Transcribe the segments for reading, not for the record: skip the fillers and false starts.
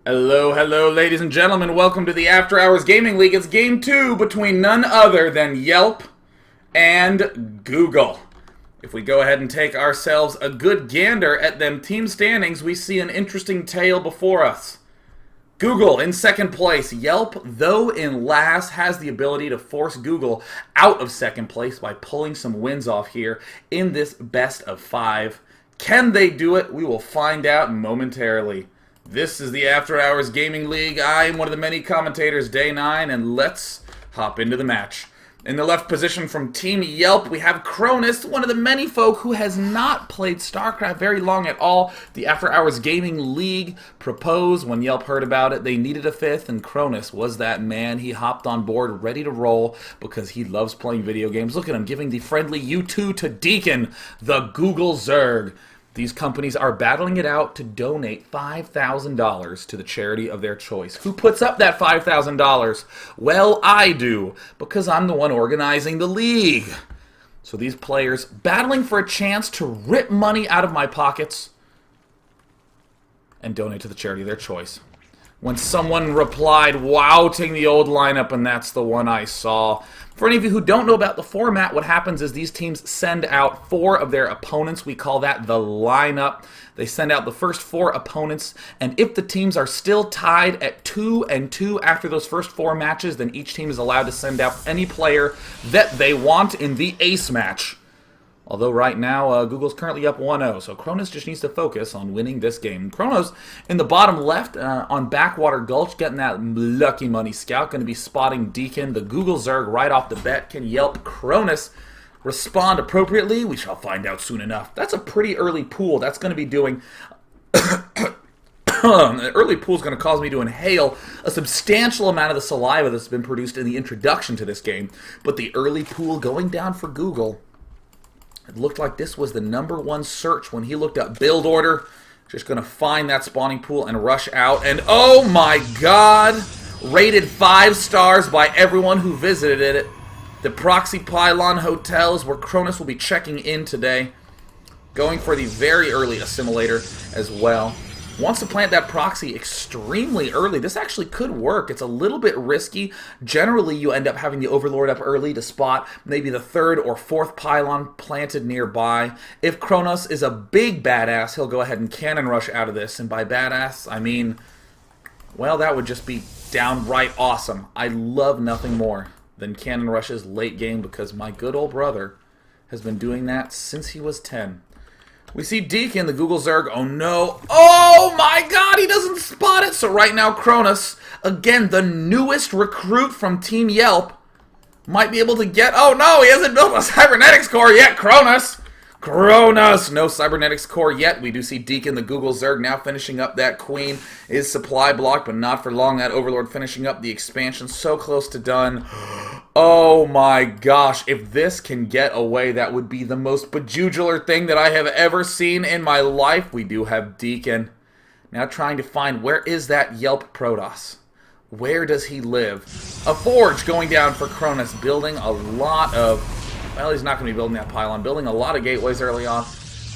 Hello, hello, ladies and gentlemen. Welcome to the After Hours Gaming League. It's Game 2 between none other than Yelp and Google. If we go ahead and take ourselves a good gander at them team standings, we see an interesting tale before us. Google in second place. Yelp, though in last, has the ability to force Google out of second place by pulling some wins off here in this best of 5. Can they do it? We will find out momentarily. This is the After Hours Gaming League. I am one of the many commentators, Day 9, and let's hop into the match. In the left position from Team Yelp, we have Cronus, one of the many folk who has not played StarCraft very long at all. The After Hours Gaming League proposed when Yelp heard about it. They needed a 5th, and Cronus was that man. He hopped on board, ready to roll, because he loves playing video games. Look at him, giving the friendly U2 to Deacon, the Google Zerg. These companies are battling it out to donate $5,000 to the charity of their choice. Who puts up that $5,000? Well, I do, because I'm the one organizing the league. So these players battling for a chance to rip money out of my pockets and donate to the charity of their choice. When someone replied, wouting the old lineup, and that's the one I saw. For any of you who don't know about the format, what happens is these teams send out 4 of their opponents. We call that the lineup. They send out the first 4 opponents, and if the teams are still tied at 2-2 after those first 4 matches, then each team is allowed to send out any player that they want in the ace match. Although right now, Google's currently up 1-0, so Cronus just needs to focus on winning this game. Cronus in the bottom left on Backwater Gulch, getting that lucky money scout, going to be spotting Deacon, the Google Zerg, right off the bat. Can Yelp Cronus respond appropriately? We shall find out soon enough. That's a pretty early pool. That's going to be doing... The early pool is going to cause me to inhale a substantial amount of the saliva that's been produced in the introduction to this game. But the early pool going down for Google... It looked like this was the #1 search when he looked up build order. Just going to find that spawning pool and rush out. And oh my god! Rated 5 stars by everyone who visited it. The Proxy Pylon Hotel is where Cronus will be checking in today. Going for the very early assimilator as well. Wants to plant that proxy extremely early. This actually could work. It's a little bit risky. Generally, you end up having the Overlord up early to spot maybe the 3rd or 4th pylon planted nearby. If Cronus is a big badass, he'll go ahead and cannon rush out of this. And by badass, I mean, well, that would just be downright awesome. I love nothing more than cannon rushes late game because my good old brother has been doing that since he was 10. We see Deacon, the Google Zerg. Oh no. Oh my god, he doesn't spot it. So right now, Cronus, again, the newest recruit from Team Yelp, might be able to get... Oh no, he hasn't built a cybernetics core yet, Cronus. Cronus, no cybernetics core yet. We do see Deacon, the Google Zerg, now finishing up that queen. Is supply blocked, but not for long. That Overlord finishing up the expansion. So close to done. Oh my gosh, if this can get away, that would be the most bejugular thing that I have ever seen in my life. We do have Deacon. Now trying to find, where is that Yelp Protoss? Where does he live? A forge going down for Cronus, building a lot of... Well, he's not going to be building that pylon. Building a lot of gateways early on.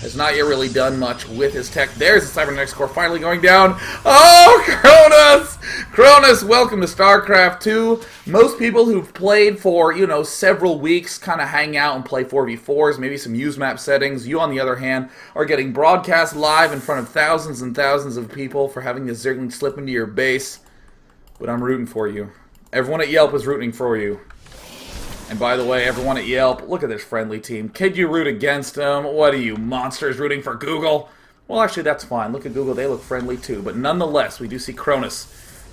Has not yet really done much with his tech. There's the cybernetics core finally going down. Oh, Cronus! Cronus, welcome to StarCraft 2. Most people who've played for, you know, several weeks kind of hang out and play 4v4s, maybe some use map settings. You, on the other hand, are getting broadcast live in front of thousands and thousands of people for having the Zergling slip into your base. But I'm rooting for you. Everyone at Yelp is rooting for you. And by the way, everyone at Yelp, look at this friendly team. Could you root against them? What are you, monsters rooting for Google? Well, actually, that's fine. Look at Google. They look friendly, too. But nonetheless, we do see Cronus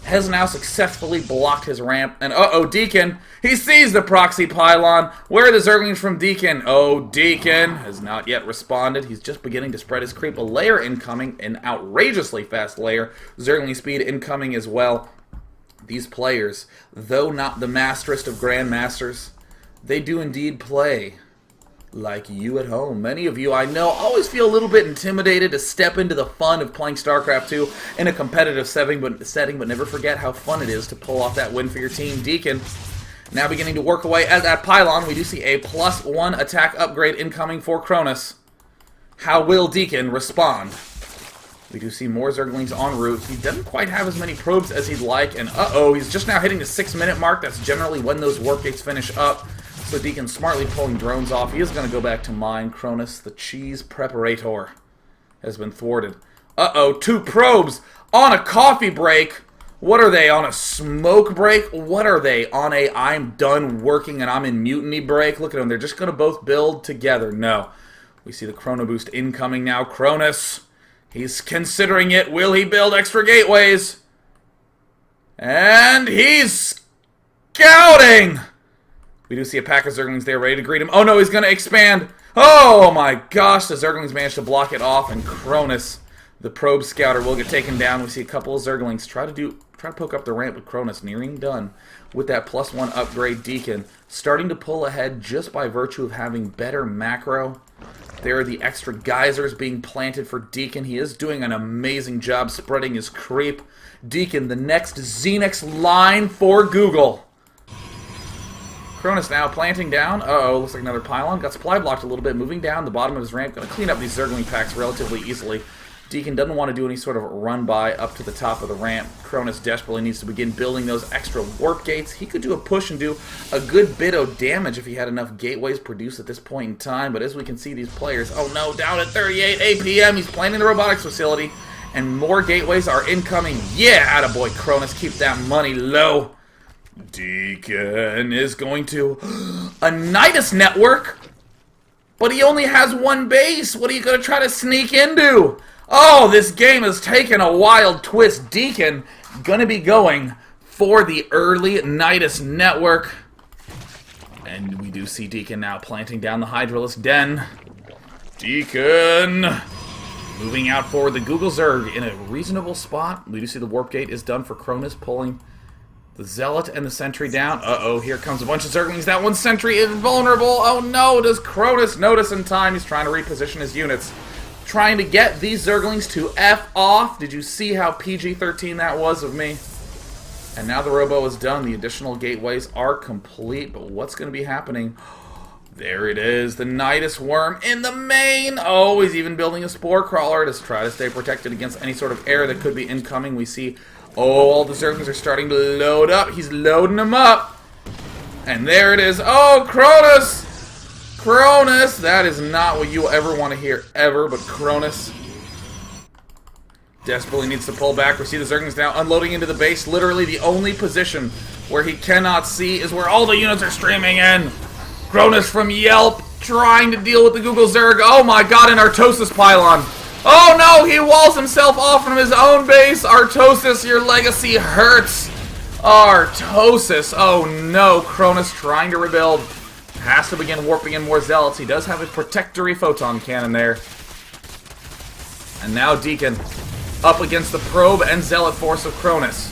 has now successfully blocked his ramp. And uh-oh, Deacon. He sees the proxy pylon. Where are the Zerglings from Deacon? Oh, Deacon has not yet responded. He's just beginning to spread his creep. A layer incoming, an outrageously fast layer. Zergling speed incoming as well. These players, though not the masterest of grandmasters, they do indeed play like you at home. Many of you, I know, always feel a little bit intimidated to step into the fun of playing StarCraft 2 in a competitive setting, but never forget how fun it is to pull off that win for your team. Deacon now beginning to work away at that pylon. We do see a +1 attack upgrade incoming for Cronus. How will Deacon respond? We do see more Zerglings en route. He doesn't quite have as many probes as he'd like, and uh-oh, he's just now hitting the 6-minute mark. That's generally when those warp gates finish up. So Deacon smartly pulling drones off. He is going to go back to mine. Cronus, the cheese preparator, has been thwarted. Uh-oh, 2 probes on a coffee break. What are they, on a smoke break? What are they, on a I'm done working and I'm in mutiny break? Look at them, they're just going to both build together. No. We see the Chrono Boost incoming now. Cronus, he's considering it. Will he build extra gateways? And he's scouting! We do see a pack of Zerglings there ready to greet him. Oh no, he's going to expand. Oh my gosh, the Zerglings managed to block it off, and Cronus, the probe scouter, will get taken down. We see a couple of Zerglings try to poke up the ramp with Cronus, nearing done with that +1 upgrade. Deacon starting to pull ahead just by virtue of having better macro. There are the extra geysers being planted for Deacon. He is doing an amazing job spreading his creep. Deacon, the next Xenix line for Google. Cronus now planting down. Uh-oh, looks like another pylon. Got supply blocked a little bit, moving down the bottom of his ramp. Going to clean up these Zergling packs relatively easily. Deacon doesn't want to do any sort of run-by up to the top of the ramp. Cronus desperately needs to begin building those extra warp gates. He could do a push and do a good bit of damage if he had enough gateways produced at this point in time. But as we can see, these players, oh no, down at 38 APM. He's planning the robotics facility, and more gateways are incoming. Yeah, attaboy, Cronus. Keep that money low. Deacon is going to a Nidus network, but he only has 1 base. What are you going to try to sneak into? Oh, this game has taken a wild twist. Deacon gonna be going for the early Nidus network. And we do see Deacon now planting down the Hydralisk Den. Deacon moving out for the Google Zerg in a reasonable spot. We do see the warp gate is done for Cronus, pulling the Zealot and the Sentry down. Uh-oh, here comes a bunch of Zerglings. That one Sentry is vulnerable. Oh no, does Cronus notice in time? He's trying to reposition his units, trying to get these Zerglings to F off. Did you see how PG-13 that was of me? And now the Robo is done. The additional gateways are complete, but what's going to be happening? There it is, the Nidus Worm in the main. Oh, he's even building a Spore Crawler to try to stay protected against any sort of air that could be incoming. We see, oh, all the Zerglings are starting to load up. He's loading them up. And there it is. Oh, Cronus! Cronus! That is not what you ever want to hear, ever, but Cronus desperately needs to pull back. We see the Zerglings now unloading into the base. Literally the only position where he cannot see is where all the units are streaming in. Cronus from Yelp trying to deal with the Google Zerg. Oh my god, an Artosis pylon. Oh no, he walls himself off from his own base. Artosis, your legacy hurts. Artosis, oh no. Cronus trying to rebuild. Has to begin warping in more Zealots. He does have a Protectory Photon Cannon there. And now Deacon up against the Probe and Zealot force of Cronus.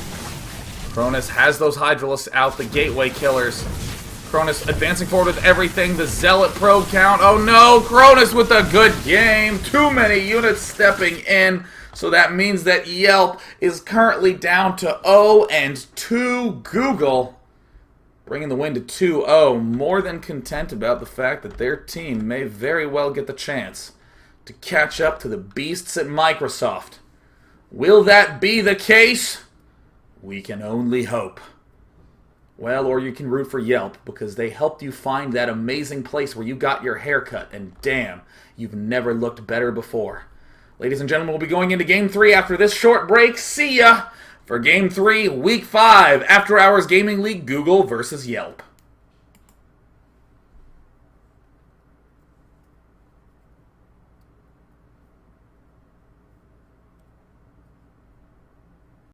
Cronus has those Hydralisks out, the Gateway Killers. Cronus advancing forward with everything. The Zealot Probe count. Oh no, Cronus with a good game. Too many units stepping in. So that means that Yelp is currently down to 0-2 Google. Bringing the win to 2-0. More than content about the fact that their team may very well get the chance to catch up to the beasts at Microsoft. Will that be the case? We can only hope. Well, or you can root for Yelp, because they helped you find that amazing place where you got your haircut, and damn, you've never looked better before. Ladies and gentlemen, we'll be going into Game 3 after this short break. See ya for Game 3, Week 5, After Hours Gaming League, Google versus Yelp.